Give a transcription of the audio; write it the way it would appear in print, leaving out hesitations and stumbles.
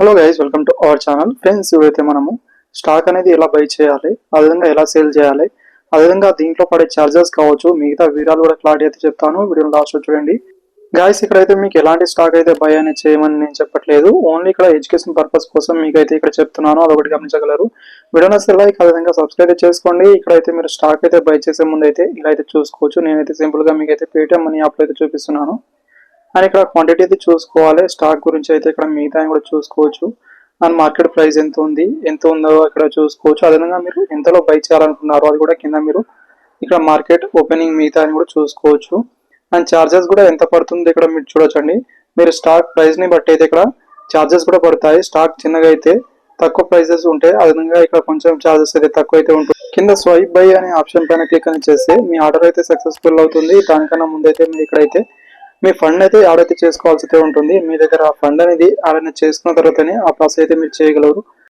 Hello guys, welcome to our channel. Friends, ఇవైతే మనము stock అనేది ఎలా బై చేయాలి, అదేవిధంగా ఎలా సేల్ చేయాలి, అదేవిధంగా దీంట్లో పడే ఛార్జెస్ కావచ్చు, మిగతా వివరాలు కూడా క్లారిటీ అయితే చెప్తాను. వీడియో లాస్ట్ చూడండి. గాయస్, ఇక్కడైతే మీకు ఎలాంటి స్టాక్ అయితే బై అనేది చేయమని నేను చెప్పట్లేదు. ఓన్లీ ఇక్కడ ఎడ్యుకేషన్ పర్పస్ కోసం మీకైతే ఇక్కడ చెప్తున్నాను. అదొకటి గమనించగలరు. వీడియో నచ్చితే లైక్, అదేవిధంగా సబ్స్క్రైబ్ చేసుకోండి. ఇక్కడైతే మీరు స్టాక్ అయితే బై చేసే ముందు అయితే ఇలా అయితే చూసుకోవచ్చు. నేనైతే సింపుల్ గా మీకైతే పేటిఎం మనీ యాప్ అయితే చూపిస్తున్నాను. అండ్ ఇక్కడ క్వాంటిటీ అయితే చూసుకోవాలి. స్టాక్ గురించి అయితే ఇక్కడ మిగతా కూడా చూసుకోవచ్చు. అండ్ మార్కెట్ ప్రైస్ ఎంత ఉందో ఇక్కడ చూసుకోవచ్చు. అదేవిధంగా మీరు ఎంతలో బై చేయాలనుకున్నారో అది కూడా కింద మీరు ఇక్కడ మార్కెట్ ఓపెనింగ్ మిగతా అని కూడా చూసుకోవచ్చు. అండ్ ఛార్జెస్ కూడా ఎంత పడుతుంది ఇక్కడ మీరు చూడొచ్చండి. మీరు స్టాక్ ప్రైస్ ని బట్టి అయితే ఇక్కడ ఛార్జెస్ కూడా పడతాయి. స్టాక్ చిన్నగా అయితే తక్కువ ప్రైజెస్ ఉంటాయి. అదేవిధంగా ఇక్కడ కొంచెం ఛార్జెస్ అయితే తక్కువ అయితే ఉంటుంది. కింద స్వైప్ బై అనే ఆప్షన్ పైన క్లిక్ అని చేస్తే మీ ఆర్డర్ అయితే సక్సెస్ఫుల్ అవుతుంది. దానికన్నా ముందైతే మీరు ఇక్కడైతే మీ ఫండ్ అయితే యాడ్ అయితే చేసుకోవాల్సి ఉంటుంది. మీ దగ్గర ఆ ఫండ్ అనేది యాడ్ అనేది చేసుకున్న తర్వాతనే ఆ ప్రాసెస్ అయితే మీరు చేయగలరు.